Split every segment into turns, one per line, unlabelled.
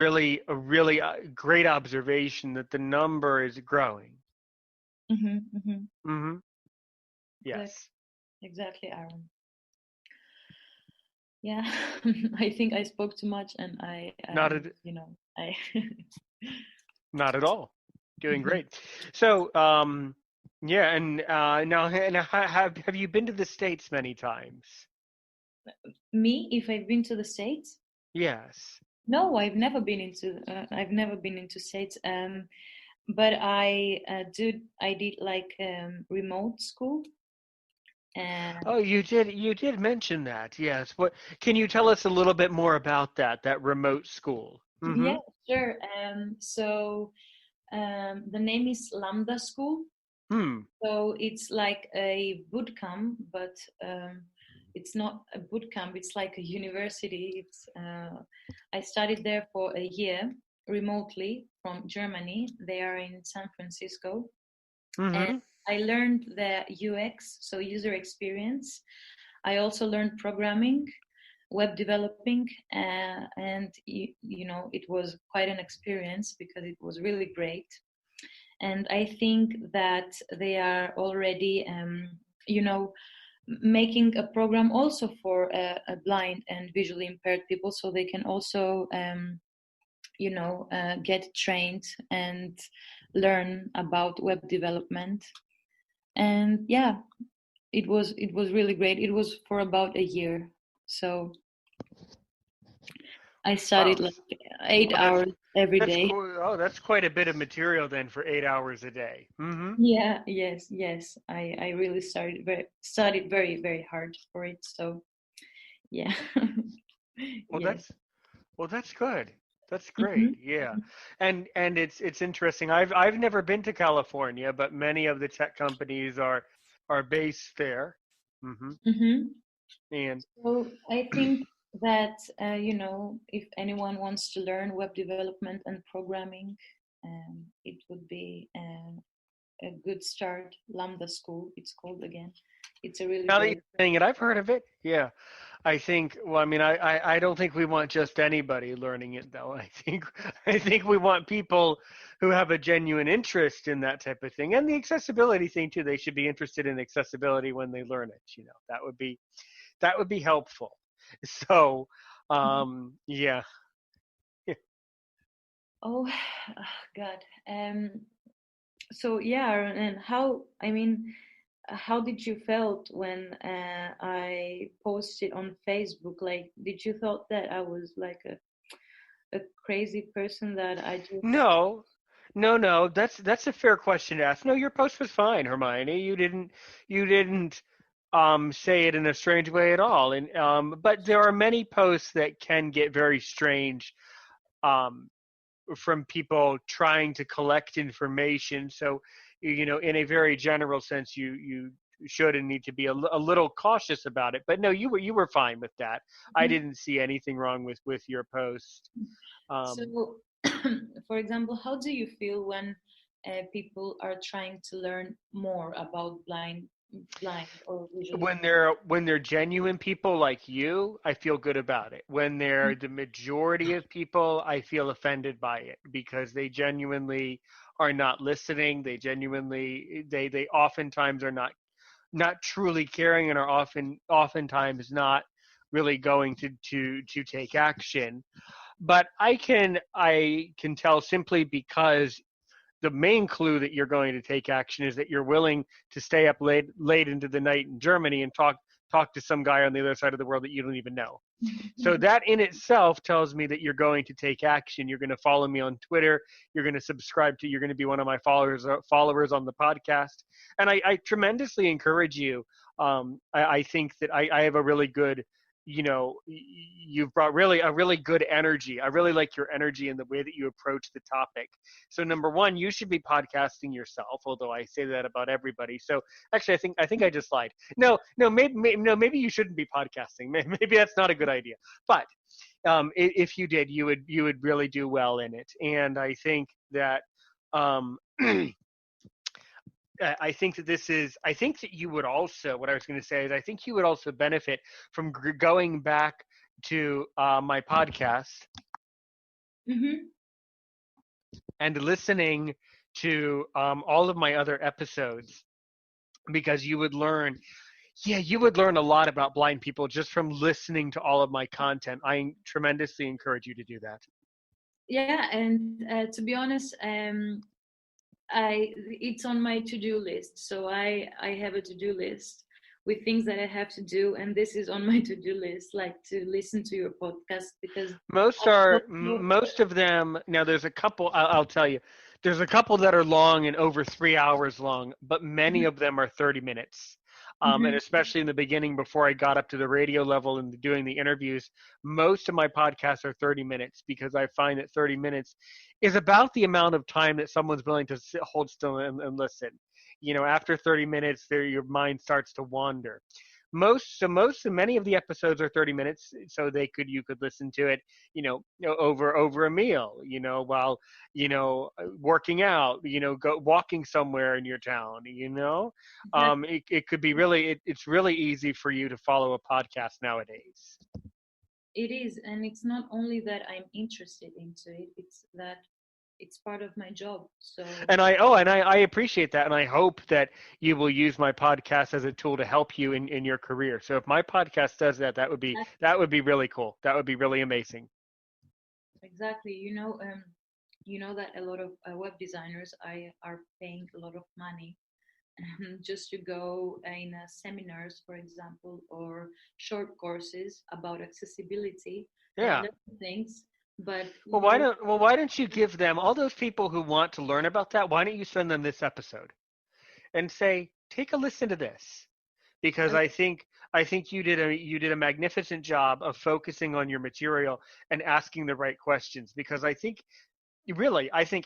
really great observation that the number is growing.
Mm-hmm, mm-hmm.
Hmm.
Exactly,
Yes.
exactly, Aaron. Yeah, I think I spoke too much, and
Not at
I.
not at all. Doing great. So, yeah, and have you been to the States many times?
Me, if I've been to the States?
Yes.
No, I've never been into States. But I did like remote school. And
Oh, you did mention that. Yes. What can you tell us a little bit more about that remote school? Mm-hmm.
yeah, sure. The name is Lambda School.
Hmm.
So it's like a boot camp, but it's not a boot camp. It's like a university. I studied there for a year remotely from Germany. They are in San Francisco, and
Mm-hmm.
I learned the UX, so user experience. I also learned programming, web developing, and it was quite an experience because it was really great. And I think that they are already, you know, making a program also for blind and visually impaired people, so they can also, get trained and learn about web development. And yeah, it was really great. It was for about a year, so I studied
Wow.
like
Well,
8 hours every
that's
day.
cool. Oh, that's quite a bit of material then for 8 hours a day. Mm-hmm.
Yeah, yes, yes. I really studied very, very hard for it. So yeah.
Well,
Yes.
that's good. That's
Hmm.
great. Yeah, and it's interesting. I've never been to California, but many of the tech companies are based there. Hmm.
Hmm.
And
So I think that if anyone wants to learn web development and programming, it would be a good start. Lambda School, it's called again. It's a really
now that
great.
you're saying it, I've heard of it. Yeah, I think. Well, I mean, I don't think we want just anybody learning it, though. I think we want people who have a genuine interest in that type of thing, and the accessibility thing too. They should be interested in accessibility when they learn it. That would be helpful. So, yeah.
Oh, God. So yeah, and how? I mean, how did you felt when I posted on Facebook? Like, did you thought that I was like a crazy person that I just?
No, no. That's a fair question to ask. No, your post was fine, Hermione. You didn't say it in a strange way at all. And but there are many posts that can get very strange um from people trying to collect information. So, in a very general sense, you should and need to be a little cautious about it. But no, you were fine with that. I
Mhm.
didn't see anything wrong with your post. Um,
So, for example, how do you feel when people are trying to learn more about blind or visually?
when they're genuine people like you, I feel good about it. When they're the majority of people, I feel offended by it because they genuinely are not listening. They oftentimes are not truly caring and are oftentimes not really going to take action. But I can tell simply because the main clue that you're going to take action is that you're willing to stay up late into the night in Germany and talk to some guy on the other side of the world that you don't even know. So that in itself tells me that you're going to take action. You're going to follow me on Twitter. You're going to be one of my followers on the podcast. And I tremendously encourage you. I think that I have a really good, you've brought really a really good energy. I really like your energy and the way that you approach the topic. So number one, you should be podcasting yourself, although I say that about everybody. So actually, I think I just lied. No, maybe you shouldn't be podcasting. Maybe that's not a good idea. But if you did, you would really do well in it. And I think that um, I think that this is. I think that you would also. What I was going to say is, I think you would also benefit from going back to my podcast
Mm-hmm.
and listening to all of my other episodes, because you would learn a lot about blind people just from listening to all of my content. I tremendously encourage you to do that.
Yeah, and to be honest, I it's on my to-do list. So I have a to-do list with things that I have to do, and this is on my to-do list, like to listen to your podcast because also,
Most of them. Now, there's a couple. I'll tell you, there's a couple that are long and over 3 hours long, but many of them are 30 minutes. And
mhm,
especially in the beginning, before I got up to the radio level and doing the interviews, most of my podcasts are 30 minutes because I find that 30 minutes is about the amount of time that someone's willing to hold still and listen. After 30 minutes, your mind starts to wander. Many of the episodes are 30 minutes, so you could listen to it, over a meal, while, working out, go walking somewhere in your town.
exactly.
It could be really, it's really easy for you to follow a podcast nowadays.
It is, and it's not only that I'm interested into it; it's that it's part of my job. So
And I appreciate that, and I hope that you will use my podcast as a tool to help you in your career. So if my podcast does that, that would be really cool. That would be really amazing.
exactly, you know that a lot of web designers are paying a lot of money just to go in seminars, for example, or short courses about accessibility and
Yeah.
learn things. But
Well, why don't you give them, all those people who want to learn about that? Why don't you send them this episode and say, take a listen to this, because
uh,
I think you did a magnificent job of focusing on your material and asking the right questions, because I think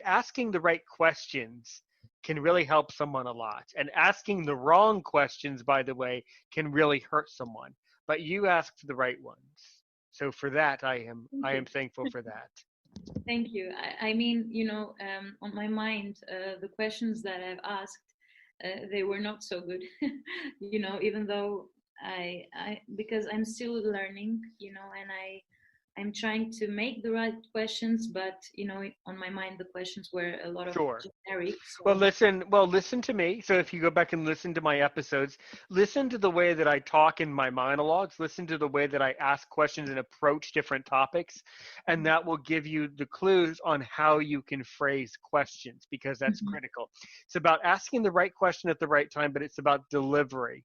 asking the right questions can really help someone a lot. And asking the wrong questions, by the way, can really hurt someone. But you asked the right ones. So for that, I am
thank
I
you,
am thankful for that.
thank you. I mean, on my mind, the questions that I've asked, they were not so good. Even though because I'm still learning, and I'm trying to make the right questions, but on my mind the questions were a lot of
Sure.
generic.
Well,
So
listen to me. So if you go back and listen to my episodes, listen to the way that I talk in my monologues, listen to the way that I ask questions and approach different topics, and that will give you the clues on how you can phrase questions, because that's
mhm,
critical. It's about asking the right question at the right time, but it's about delivery.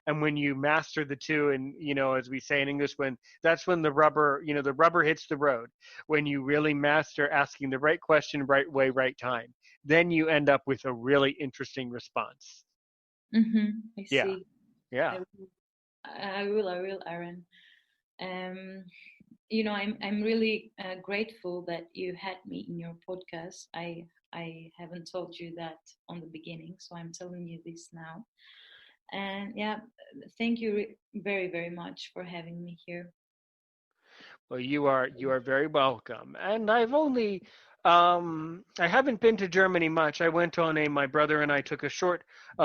And when you master the two, and as we say in English, when the rubber hits the road, when you really master asking the right question, right way, right time, then you end up with a really interesting response.
I
Yeah.
see.
Yeah.
I will, I will, Aaron. Um, I'm really grateful that you had me in your podcast. I haven't told you that on the beginning, so I'm telling you this now. And yeah, thank you very, very much for having me here.
Well, you are very welcome. And I haven't been to Germany much. I went on my brother and I took a short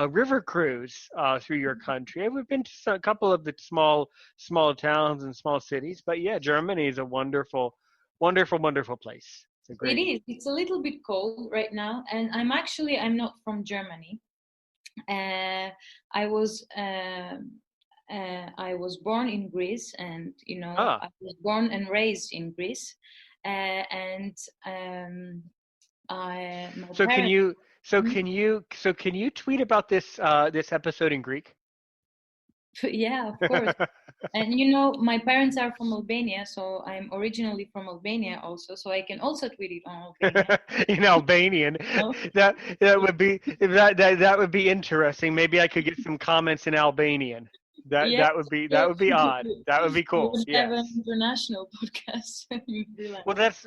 river cruise through your country. We've been to a couple of the small towns and small cities, but yeah, Germany is a wonderful, wonderful, wonderful place. It's a
It
great.
is. It's a little bit cold right now, and I'm not from Germany. Uh, I was I was born in Greece, and
Ah,
I was born and raised in Greece, and my
so can
parents.
you so can you tweet about this episode in Greek?
Yeah, of course. And my parents are from Albania, so I'm originally from Albania also, so I can also tweet it on Albania.
In Albanian.
No?
That would be interesting. Maybe I could get some comments in Albanian. That
Yes,
that would be that
so
would be odd. That would be
we
cool.
would have an
Yes.
international podcast in
Well,
freelance.
that's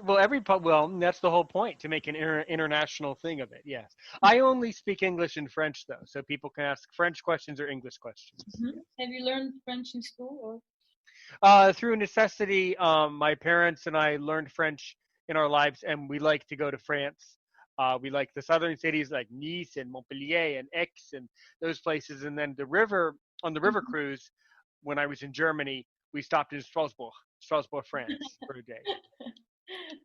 the whole point, to make an international thing of it. Yes. I only speak English and French though, so people can ask French questions or English questions.
Mhm. Have you learned French in school or?
Through necessity, my parents and I learned French in our lives, and we like to go to France. We like the southern cities like Nice and Montpellier and Aix and those places. And then on the river
Mhm.
cruise, when I was in Germany, we stopped in Strasbourg, France, for a day.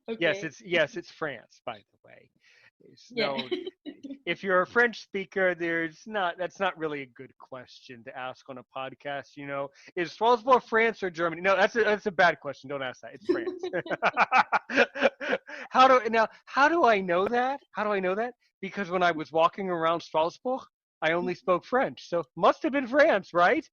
Okay.
Yes, it's France, by the way. There's
Yeah.
no if you're a French speaker, that's not really a good question to ask on a podcast. Is Strasbourg France or Germany? No, that's a bad question. Don't ask that. It's France. How do I know that? How do I know that? Because when I was walking around Strasbourg, I only spoke French, so must have been France, right?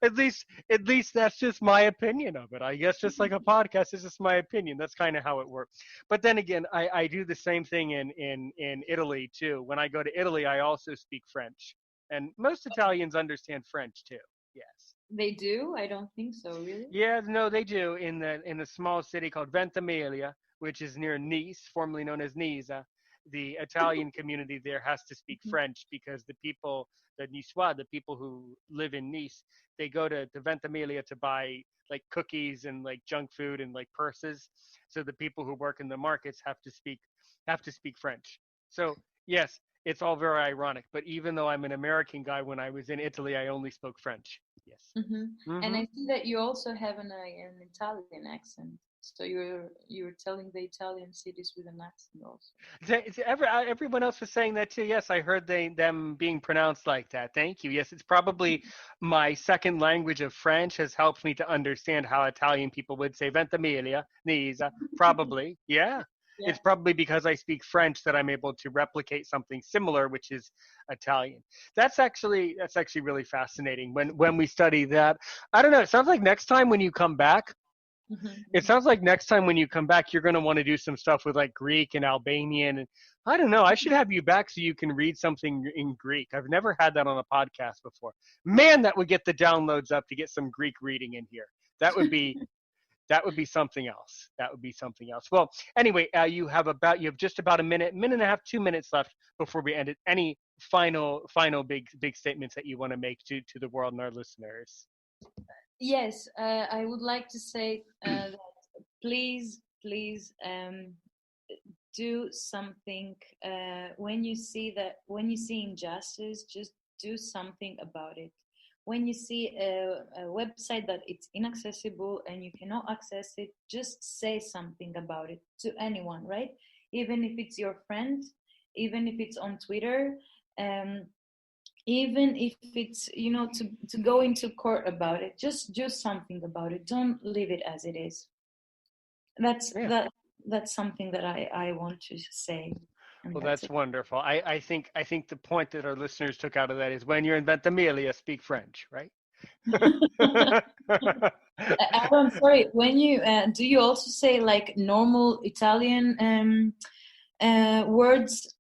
at least that's just my opinion of it. I guess just like a podcast, it's just my opinion. That's kind of how it works. But then again, I do the same thing in Italy too. When I go to Italy, I also speak French, and most Italians understand French too. Yes.
They do? I don't think so, really.
Yeah, no, they do in a small city called Ventimiglia, which is near Nice, formerly known as Nisa. The Italian community there has to speak
Mhm.
French because the Niçois, the people who live in Nice, they go to Ventimiglia to buy like cookies and like junk food and like purses. So the people who work in the markets have to speak French. So yes, it's all very ironic. But even though I'm an American guy, when I was in Italy, I only spoke French. Yes.
And
Hmm.
I see that you also have an Italian accent. So you're telling the Italian cities with an accent also.
Everyone else was saying that too. Yes, I heard them being pronounced like that. Thank you. Yes, it's probably my second language of French has helped me to understand how Italian people would say Ventimiglia, Nisa. Probably, yeah.
Yeah.
It's probably because I speak French that I'm able to replicate something similar, which is Italian. That's actually really fascinating when we study that. I don't know. It sounds like next time when you come back, it
Mhm.
sounds like next time when you come back, you're going to want to do some stuff with like Greek and Albanian. And I don't know. I should have you back so you can read something in Greek. I've never had that on a podcast before. Man, that would get the downloads up to get some Greek reading in here. That would be that would be something else. That would be something else. Well, anyway, you have just about a minute and a half, 2 minutes left before we end it. Any final big statements that you want to make to the world and our listeners?
Yes, I would like to say that please do something when you see injustice, just do something about it. When you see a website that it's inaccessible and you cannot access it, just say something about it to anyone, right? Even if it's your friend, even if it's on Twitter, um, even if it's to go into court about it, just do something about it. Don't leave it as it is. that's
Yeah.
that that's something that I want to say, and
Well,
that's
that's
it.
wonderful. I think the point that our listeners took out of that is when you're in Ventimiglia, speak French, right?
I'm sorry, when you do you also say like normal Italian words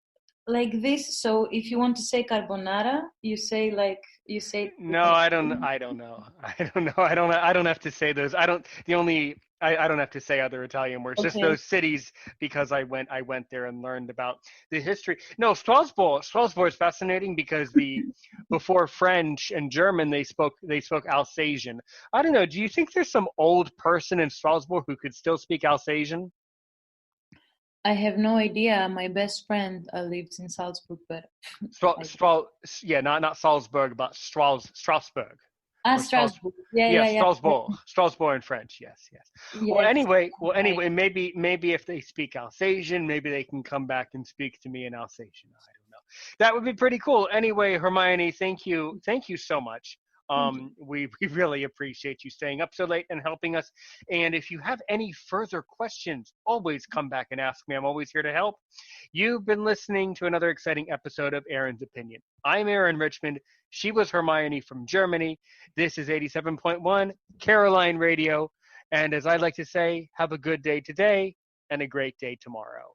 like this? So if you want to say carbonara, you say it with
No,
an
I don't. I don't know. I don't know. I don't have to say those. I don't. The only. I don't have to say other Italian words. Just
okay.
those cities because I went there and learned about the history. No, Strasbourg. Strasbourg is fascinating because before French and German they spoke Alsatian. I don't know. Do you think there's some old person in Strasbourg who could still speak Alsatian?
I have no idea. My best friend lives in Salzburg, but
Stra,
I
Stra, yeah, not Salzburg, but Strasbourg. Or
Strasbourg. Yeah, yeah,
yes,
yeah.
Strasbourg in French. Yes, yes. Well,
Yes.
anyway, well,
I,
anyway, maybe if they speak Alsatian, maybe they can come back and speak to me in Alsatian. I don't know. That would be pretty cool. Anyway, Hermione, thank you so much.
thank you.
We really appreciate you staying up so late and helping us. And if you have any further questions, always come back and ask me. I'm always here to help. You've been listening to another exciting episode of Aaron's Opinion. I'm Aaron Richmond. She was Hermione from Germany. This is 87.1 Caroline Radio. And as I like to say, have a good day today and a great day tomorrow.